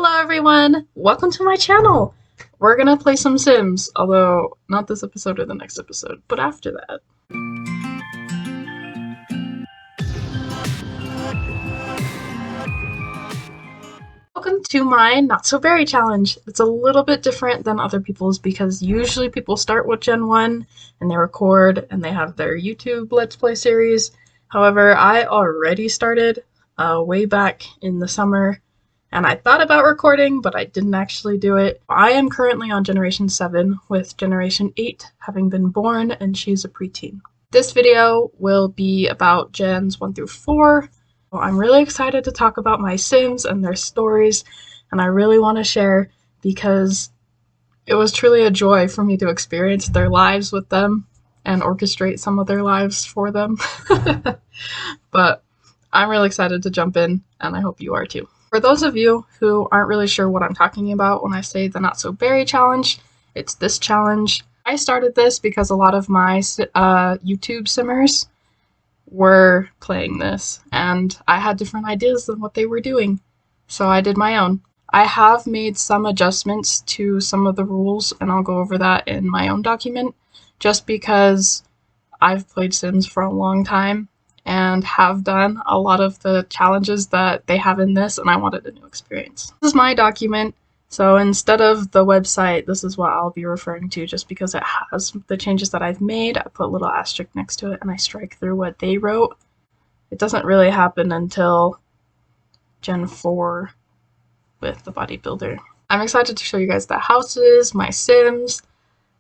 Hello everyone! Welcome to my channel! We're gonna play some Sims, although not this episode or the next episode, but after that. Welcome to my Not So Berry challenge. It's a little bit different than other people's because usually people start with Gen 1 and they record and they have their YouTube Let's Play series. However, I already started way back in the summer and I thought about recording, but I didn't actually do it. I am currently on Generation 7 with Generation 8 having been born and she's a preteen. This video will be about Gens 1 through 4. I'm really excited to talk about my Sims and their stories, and I really want to share because it was truly a joy for me to experience their lives with them and orchestrate some of their lives for them. But I'm really excited to jump in, and I hope you are too. For those of you who aren't really sure what I'm talking about when I say the Not So Berry challenge, it's this challenge. I started this because a lot of my YouTube simmers were playing this, and I had different ideas than what they were doing, so I did my own. I have made some adjustments to some of the rules, and I'll go over that in my own document, just because I've played Sims for a long time and have done a lot of the challenges that they have in this, and I wanted a new experience. This is my document, so instead of the website, this is what I'll be referring to just because it has the changes that I've made. I put a little asterisk next to it and I strike through what they wrote. It doesn't really happen until Gen 4 with the bodybuilder. I'm excited to show you guys the houses, my Sims,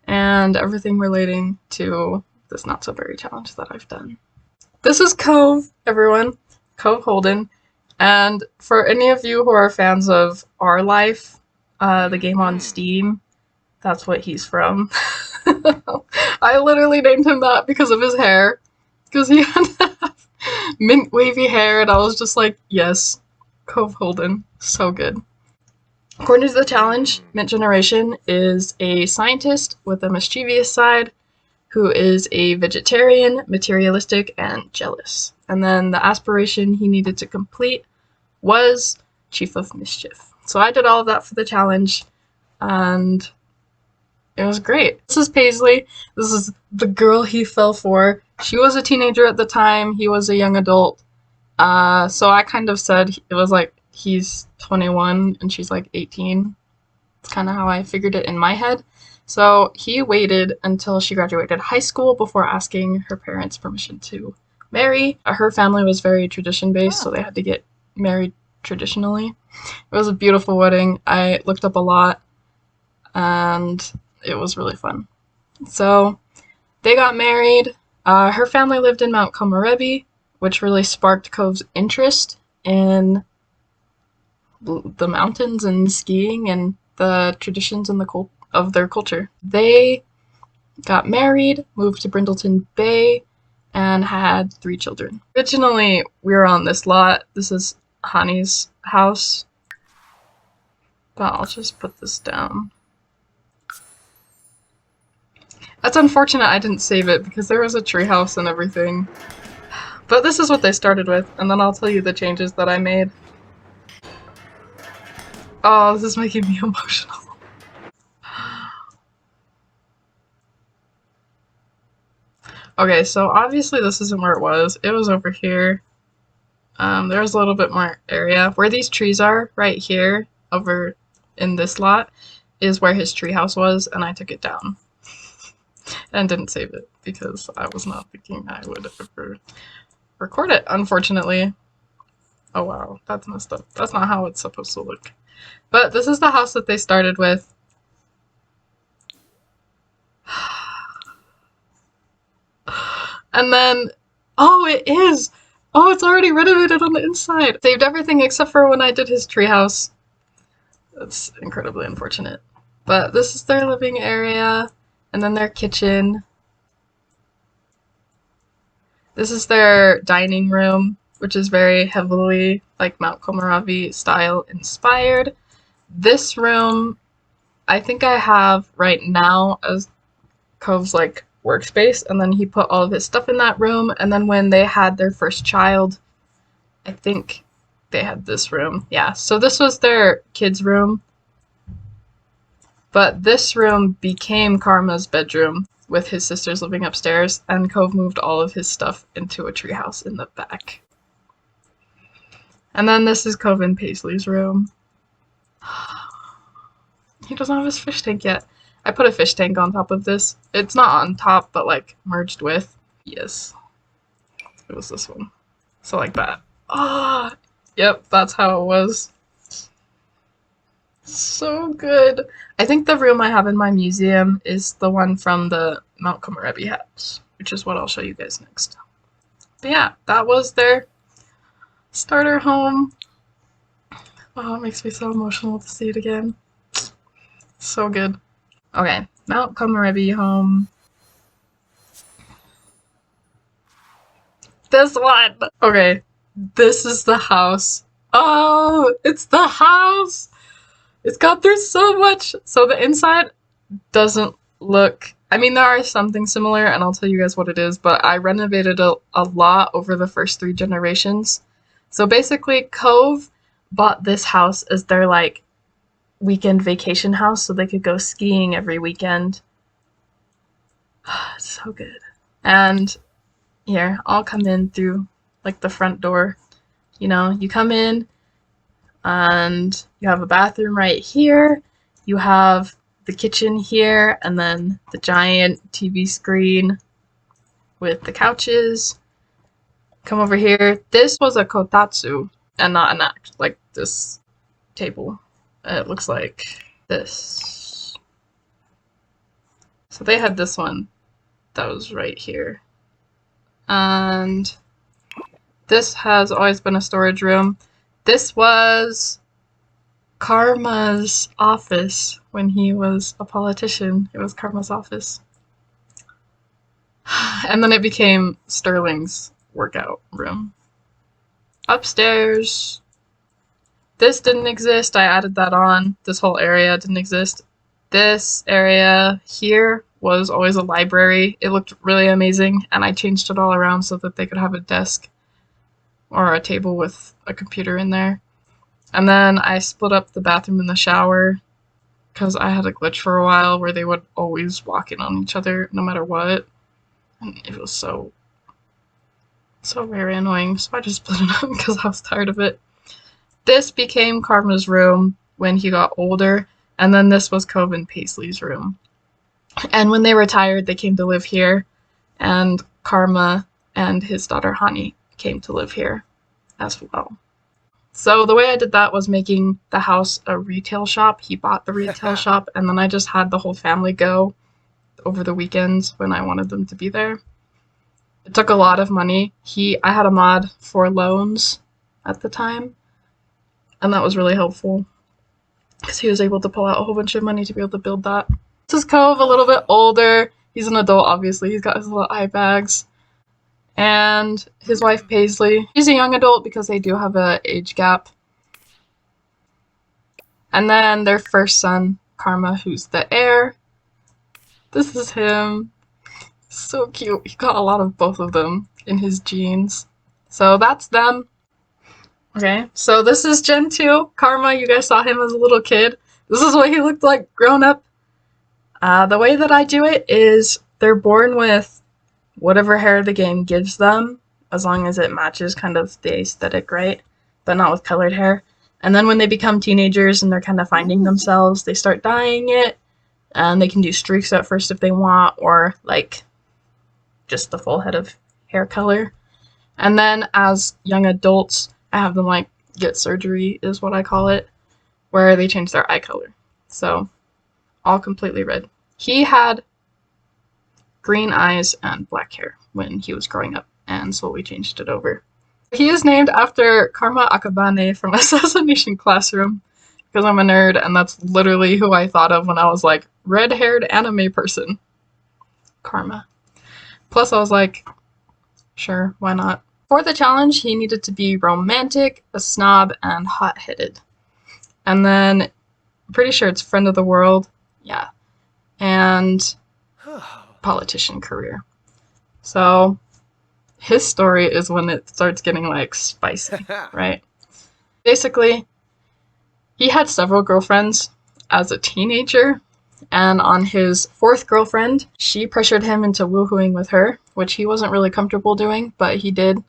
and everything relating to this Not So Berry challenge that I've done. This is Cove, everyone. Cove Holden. And for any of you who are fans of Our Life, the game on Steam, that's what he's from. I literally named him that because of his hair. Because he had to have mint wavy hair, and I was just like, yes, Cove Holden. So good. According to the challenge, Mint Generation is a scientist with a mischievous side who is a vegetarian, materialistic, and jealous. And then the aspiration he needed to complete was Chief of Mischief. So I did all of that for the challenge, and it was great. This is Paisley. This is the girl he fell for. She was a teenager at the time. He was a young adult. So I kind of said it was like he's 21 and she's like 18. It's kind of how I figured it in my head. So he waited until she graduated high school before asking her parents' permission to marry. Her family was very tradition-based, so they had to get married traditionally. It was a beautiful wedding. I looked up a lot, and it was really fun. So they got married. Her family lived in Mount Komorebi, which really sparked Cove's interest in the mountains and skiing and the traditions and of their culture. They got married, moved to Brindleton Bay, and had 3 children. Originally, we were on this lot. This is Hani's house. But I'll just put this down. That's unfortunate I didn't save it because there was a treehouse and everything. But this is what they started with, and then I'll tell you the changes that I made. Oh, this is making me emotional. Okay, so obviously this isn't where it was. It was over here. There was a little bit more area. Where these trees are, right here, over in this lot, is where his treehouse was, and I took it down. And didn't save it, because I was not thinking I would ever record it, unfortunately. Oh wow, that's messed up. That's not how it's supposed to look. But this is the house that they started with. And then, oh, it is! Oh, it's already renovated on the inside! Saved everything except for when I did his treehouse. That's incredibly unfortunate. But this is their living area, and then their kitchen. This is their dining room, which is very heavily like Mount Komorebi style inspired. This room, I think I have right now as Cove's like workspace, and then he put all of his stuff in that room, and then when they had their first child, I think they had this room. Yeah, so this was their kids' room. But this room became Karma's bedroom with his sisters living upstairs, and Cove moved all of his stuff into a treehouse in the back. And then this is Cove and Paisley's room. He doesn't have his fish tank yet. I put a fish tank on top of this. It's not on top, but like merged with. Yes. It was this one. So like that. Ah, yep, that's how it was. So good. I think the room I have in my museum is the one from the Mount Komorebi house, which is what I'll show you guys next. But yeah, that was their starter home. Oh, it makes me so emotional to see it again. So good. Okay, Mount Komorebi home. This one! Okay, this is the house. Oh, it's the house! It's gone through so much! So the inside doesn't look... I mean, there are some things similar, and I'll tell you guys what it is, but I renovated a lot over the first 3 generations. So basically, Cove bought this house as their, like, weekend vacation house so they could go skiing every weekend. It's so good. And here, I'll come in through, like, the front door. You know, you come in, and you have a bathroom right here. You have the kitchen here, and then the giant TV screen with the couches. Come over here. This was a kotatsu and not an act, like this table. It looks like this. So they had this one that was right here. And this has always been a storage room. This was Karma's office when he was a politician. It was Karma's office. And then it became Sterling's workout room. Upstairs. This didn't exist. I added that on. This whole area didn't exist. This area here was always a library. It looked really amazing, and I changed it all around so that they could have a desk or a table with a computer in there. And then I split up the bathroom and the shower because I had a glitch for a while where they would always walk in on each other no matter what. And it was so very annoying. So I just split it up because I was tired of it. This became Karma's room when he got older, and then this was Cove and Paisley's room. And when they retired, they came to live here, and Karma and his daughter Hani came to live here as well. So the way I did that was making the house a retail shop. He bought the retail shop, and then I just had the whole family go over the weekends when I wanted them to be there. It took a lot of money. I had a mod for loans at the time, and that was really helpful because he was able to pull out a whole bunch of money to be able to build that. This is Cove, a little bit older. He's an adult, obviously. He's got his little eye bags. And his wife, Paisley. She's a young adult because they do have an age gap. And then their first son, Karma, who's the heir. This is him. So cute. He got a lot of both of them in his genes. So that's them. Okay, so this is Gen 2. Karma, you guys saw him as a little kid. This is what he looked like grown up. The way that I do it is they're born with whatever hair the game gives them, as long as it matches kind of the aesthetic, right? But not with colored hair. And then when they become teenagers and they're kind of finding themselves, they start dyeing it, and they can do streaks at first if they want, or like just the full head of hair color. And then as young adults, I have them like get surgery, is what I call it, where they change their eye color. So all completely red. He had green eyes and black hair when he was growing up, and slowly changed it over. He is named after Karma Akabane from Assassination Classroom, because I'm a nerd, and that's literally who I thought of when I was like, red-haired anime person. Karma. Plus I was like, sure, why not? For the challenge, he needed to be romantic, a snob, and hot-headed. And then, I'm pretty sure it's friend of the world. Yeah. And politician career. So his story is when it starts getting like spicy, right? Basically, he had several girlfriends as a teenager, and on his fourth girlfriend, she pressured him into woohooing with her, which he wasn't really comfortable doing, but he did,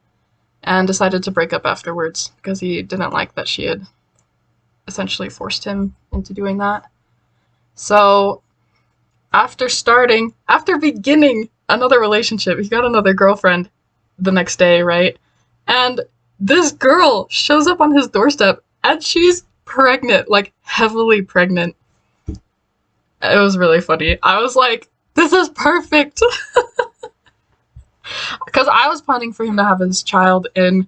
and decided to break up afterwards because he didn't like that she had essentially forced him into doing that. So after beginning another relationship, he got another girlfriend the next day, right? And this girl shows up on his doorstep and she's pregnant, like heavily pregnant. It was really funny. I was like, this is perfect. Because I was planning for him to have his child in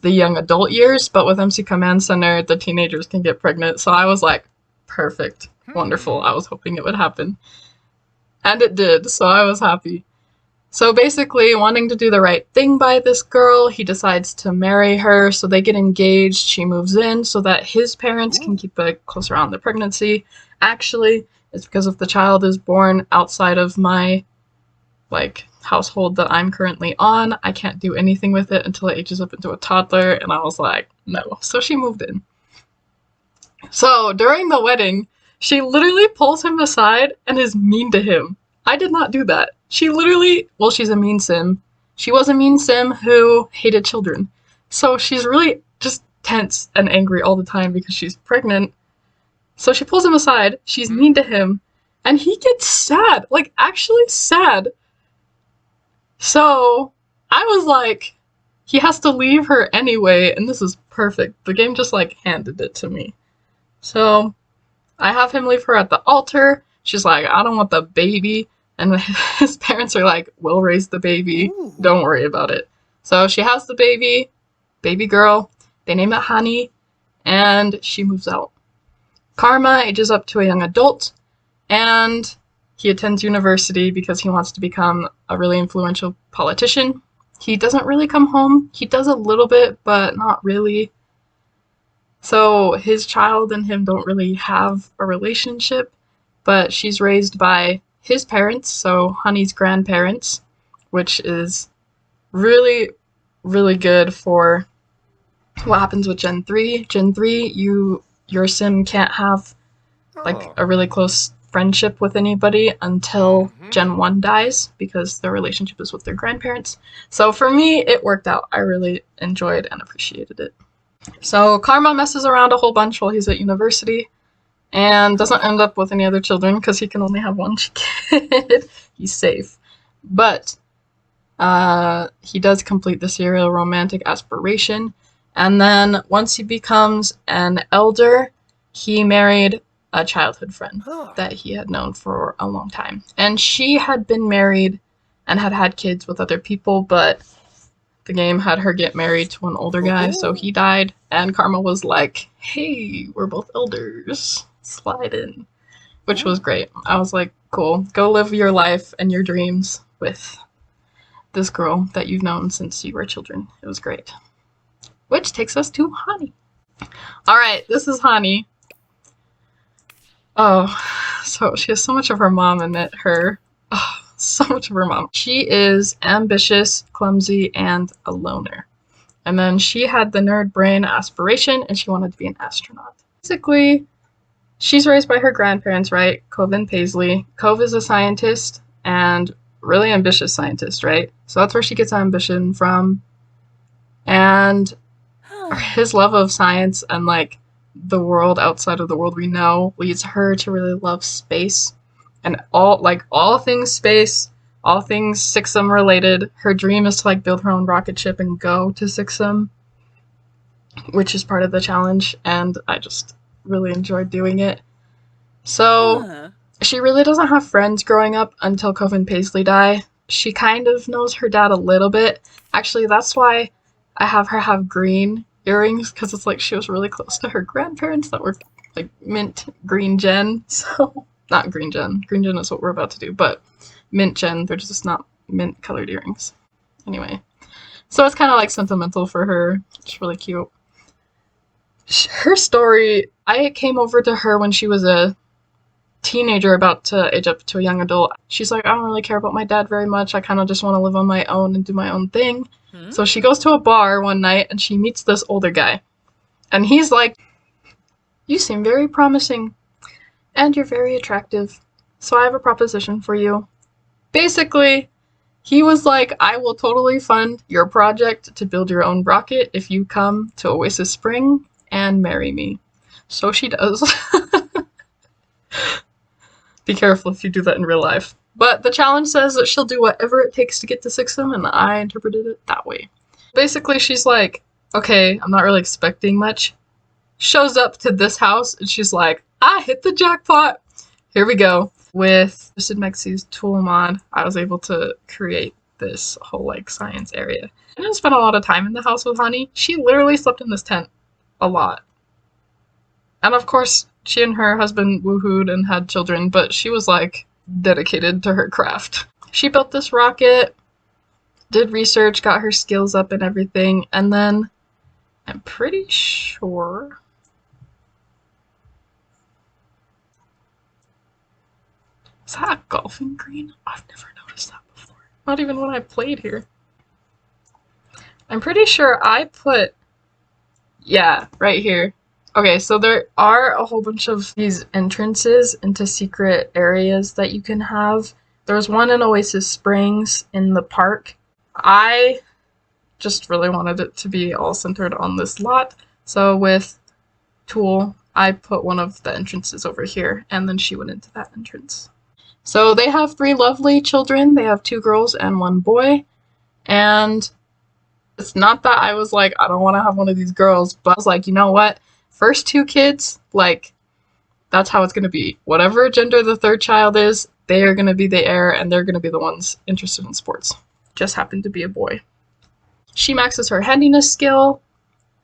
the young adult years, but with MC Command Center, the teenagers can get pregnant. So I was like, perfect, wonderful. I was hoping it would happen. And it did, so I was happy. So basically, wanting to do the right thing by this girl, he decides to marry her. So they get engaged. She moves in so that his parents can keep a closer eye on the pregnancy. Actually, it's because if the child is born outside of my household that I'm currently on, I can't do anything with it until it ages up into a toddler. And I was like, no. So she moved in. So during the wedding, she literally pulls him aside and is mean to him. I did not do that. She literally, well, she's a mean sim. She was a mean sim who hated children. So she's really just tense and angry all the time because she's pregnant. So she pulls him aside, she's mean to him, and he gets sad. Like, actually sad. So I was like, he has to leave her anyway, and this is perfect. The game just, handed it to me. So I have him leave her at the altar. She's like, I don't want the baby. And his parents are like, we'll raise the baby. Don't worry about it. So she has the baby girl. They name it Hani, and she moves out. Karma ages up to a young adult, and he attends university because he wants to become a really influential politician. He doesn't really come home. He does a little bit, but not really. So his child and him don't really have a relationship, but she's raised by his parents, so Honey's grandparents, which is really, really good for what happens with Gen 3. Gen 3, your sim can't have a really close friendship with anybody until Gen 1 dies because their relationship is with their grandparents. So for me, it worked out. I really enjoyed and appreciated it. So Karma messes around a whole bunch while he's at university and doesn't end up with any other children because he can only have one kid. He's safe. But he does complete the serial romantic aspiration. And then once he becomes an elder, he married a childhood friend that he had known for a long time. And she had been married and had had kids with other people, but the game had her get married to an older guy, so he died. And Karma was like, hey, we're both elders. Slide in. Which was great. I was like, cool. Go live your life and your dreams with this girl that you've known since you were children. It was great. Which takes us to Hani. Alright, this is Hani. Oh, so she has so much of her mom in it. So much of her mom. She is ambitious, clumsy, and a loner. And then she had the nerd brain aspiration, and she wanted to be an astronaut. Basically, she's raised by her grandparents, right? Cove and Paisley. Cove is a scientist, and really ambitious scientist, right? So that's where she gets ambition from. And his love of science and, the world outside of the world we know leads her to really love space. And all things space, all things Sixum related. Her dream is to build her own rocket ship and go to Sixum, which is part of the challenge, and I just really enjoyed doing it. So she really doesn't have friends growing up until Cove and Paisley die. She kind of knows her dad a little bit. Actually, that's why I have her have green earrings, because it's she was really close to her grandparents that were mint green gen. So not green gen. Green gen is what we're about to do, but mint gen, they're just not mint colored earrings. Anyway, so it's kind of sentimental for her. It's really cute. Her story, I came over to her when she was a teenager about to age up to a young adult. She's like, I don't really care about my dad very much. I kind of just want to live on my own and do my own thing. So she goes to a bar one night and she meets this older guy. And he's like, you seem very promising, and you're very attractive, so I have a proposition for you. Basically, he was like, I will totally fund your project to build your own rocket if you come to Oasis Spring and marry me. So she does. Be careful if you do that in real life. But the challenge says that she'll do whatever it takes to get to Sixum, and I interpreted it that way. Basically, she's like, okay, I'm not really expecting much. Shows up to this house, and she's like, I hit the jackpot! Here we go. With Sid Mexi's tool mod, I was able to create this whole, like, science area. I didn't spend a lot of time in the house with Hani. She literally slept in this tent a lot. And of course, she and her husband woohooed and had children, but she was, like, dedicated to her craft. She built this rocket, did research, got her skills up and everything, and then I'm pretty sure... Is that a golfing green? I've never noticed that before. Not even when I played here. I'm pretty sure I put... Yeah, right here. Okay, so there are a whole bunch of these entrances into secret areas that you can have. There's one in Oasis Springs in the park. I just really wanted it to be all centered on this lot. So with Tool, I put one of the entrances over here, and then she went into that entrance. So they have 3 lovely children. They have 2 girls and 1 boy. And it's not that I was like, I don't want to have one of these girls, but I was like, you know what? First 2 kids, like, that's how it's going to be. Whatever gender the 3rd child is, they are going to be the heir, and they're going to be the ones interested in sports. Just happened to be a boy. She maxes her handiness skill,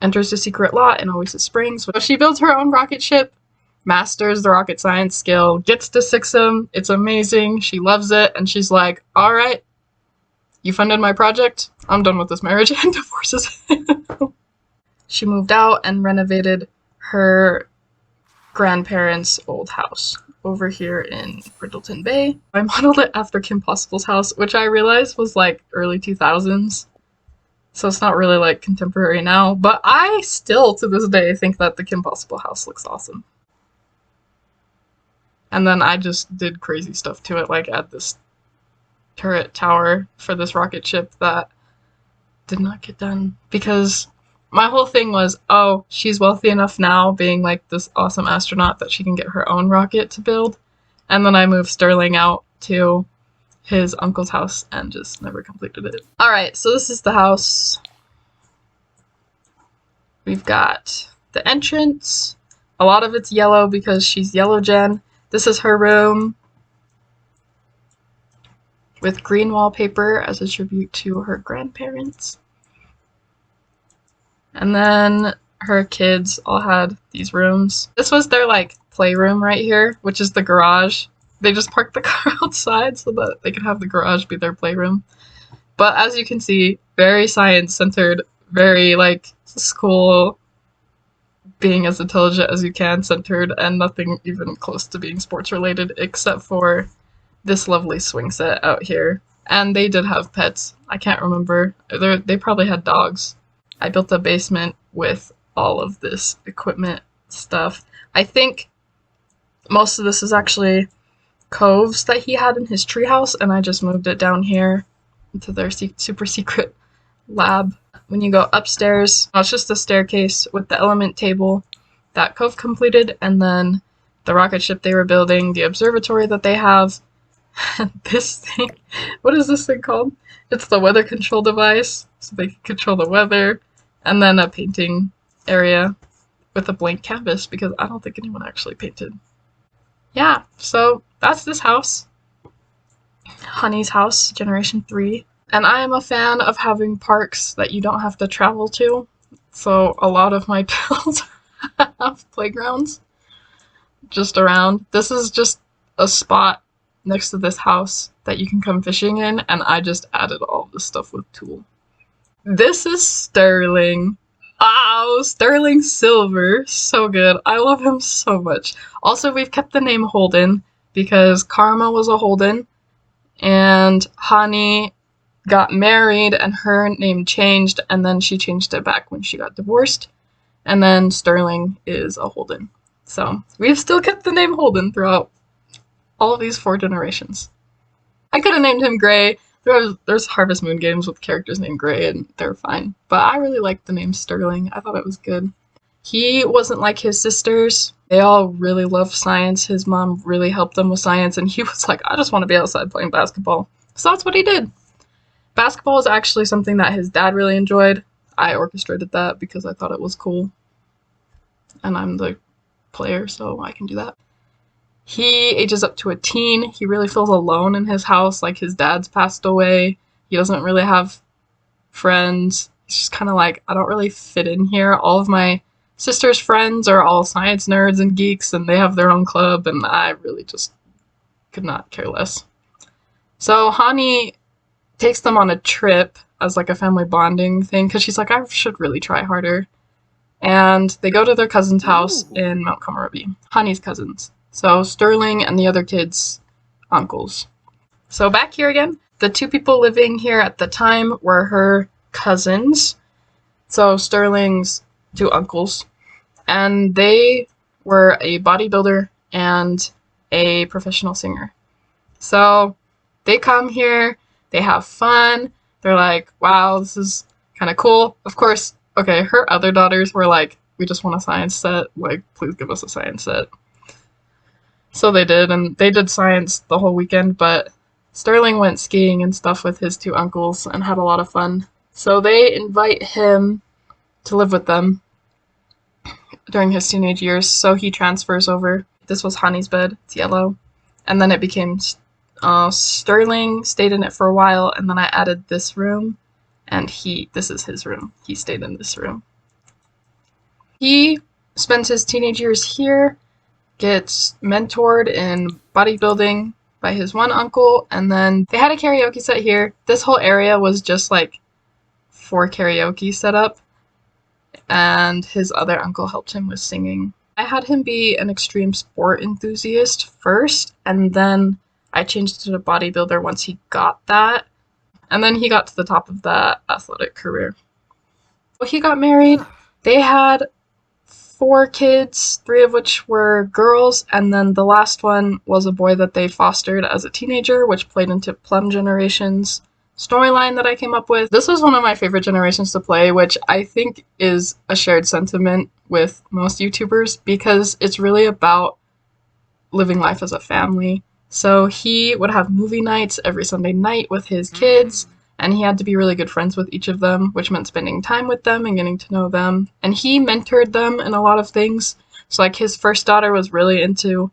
enters the secret lot in Oasis Springs. So she builds her own rocket ship, masters the rocket science skill, gets to Sixum. It's amazing. She loves it, and she's like, all right, you funded my project. I'm done with this marriage, and divorces him. She moved out and renovated her grandparents' old house over here in Brindleton Bay. I modeled it after Kim Possible's house, which I realized was like early 2000s. So it's not really like contemporary now, but I still to this day think that the Kim Possible house looks awesome. And then I just did crazy stuff to it, like add this turret tower for this rocket ship that did not get done because my whole thing was, oh, she's wealthy enough now, being like this awesome astronaut, that she can get her own rocket to build. And then I moved Sterling out to his uncle's house and just never completed it. Alright, so this is the house. We've got the entrance. A lot of it's yellow because she's yellow gen. This is her room with green wallpaper as a tribute to her grandparents. And then her kids all had these rooms. This was their like playroom right here, which is the garage. They just parked the car outside so that they could have the garage be their playroom. But as you can see, very science centered, very like school, being as intelligent as you can centered, and nothing even close to being sports related except for this lovely swing set out here. And they did have pets. I can't remember. They probably had dogs. I built a basement with all of this equipment stuff. I think most of this is actually coves that he had in his treehouse, and I just moved it down here into their super secret lab. When you go upstairs, it's just a staircase with the element table that Cove completed, and then the rocket ship they were building, the observatory that they have, and this thing. What is this thing called? It's the weather control device, so they can control the weather, and then a painting area with a blank canvas because I don't think anyone actually painted. Yeah, so that's this house. Hani's house, Generation 3. And I am a fan of having parks that you don't have to travel to. So a lot of my builds have playgrounds just around. This is just a spot next to this house that you can come fishing in, and I just added all this stuff with Tool. This is Sterling. Oh, Sterling Silver. So good. I love him so much. Also, we've kept the name Holden because Karma was a Holden, and Hani got married and her name changed, and then she changed it back when she got divorced. And then Sterling is a Holden. So we've still kept the name Holden throughout all of these 4 generations. I could have named him Gray. There's Harvest Moon games with characters named Gray, and they're fine. But I really liked the name Sterling. I thought it was good. He wasn't like his sisters. They all really loved science. His mom really helped them with science, and he was like, I just want to be outside playing basketball. So that's what he did. Basketball is actually something that his dad really enjoyed. I orchestrated that because I thought it was cool. And I'm the player, so I can do that. He ages up to a teen. He really feels alone in his house. Like, his dad's passed away. He doesn't really have friends. He's just kind of like, I don't really fit in here. All of my sister's friends are all science nerds and geeks, and they have their own club, and I really just could not care less. So Hani takes them on a trip as like a family bonding thing, because she's like, I should really try harder. And they go to their cousin's house in Mount Komorebi. Hani's cousins. So Sterling and the other kids' uncles. So back here again, the 2 people living here at the time were her cousins. So Sterling's 2 uncles. And they were a bodybuilder and a professional singer. So they come here, they have fun. They're like, wow, this is kind of cool. Of course, okay, her other daughters were like, we just want a science set. Like, please give us a science set. So they did, and they did science the whole weekend, but Sterling went skiing and stuff with his 2 uncles and had a lot of fun. So they invite him to live with them during his teenage years, so he transfers over. This was Hani's bed, it's yellow. And then it became Sterling stayed in it for a while, and then I added this room, and this is his room. He stayed in this room. He spends his teenage years here, gets mentored in bodybuilding by his one uncle, and then they had a karaoke set here. This whole area was just like for karaoke set up, and his other uncle helped him with singing. I had him be an extreme sport enthusiast first, and then I changed to a bodybuilder once he got that, and then he got to the top of that athletic career. Well, he got married. They had 4 kids, 3 of which were girls, and then the last one was a boy that they fostered as a teenager, which played into Plum Generation's storyline that I came up with. This was one of my favorite generations to play, which I think is a shared sentiment with most YouTubers, because it's really about living life as a family. So he would have movie nights every Sunday night with his kids, and he had to be really good friends with each of them, which meant spending time with them and getting to know them. And he mentored them in a lot of things. So like, his first daughter was really into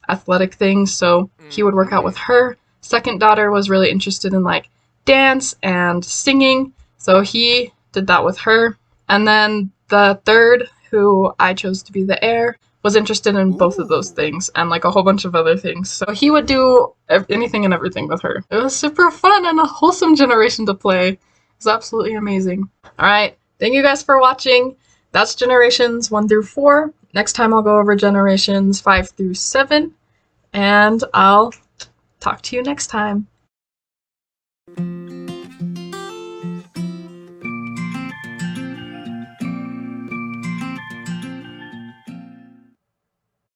athletic things, so he would work out with her. Second daughter was really interested in like dance and singing, so he did that with her. And then the third, who I chose to be the heir, was interested in both of those things and like a whole bunch of other things. So he would do anything and everything with her. It was super fun and a wholesome generation to play. It was absolutely amazing. Alright, thank you guys for watching. That's generations 1 through 4. Next time I'll go over generations 5 through 7. And I'll talk to you next time.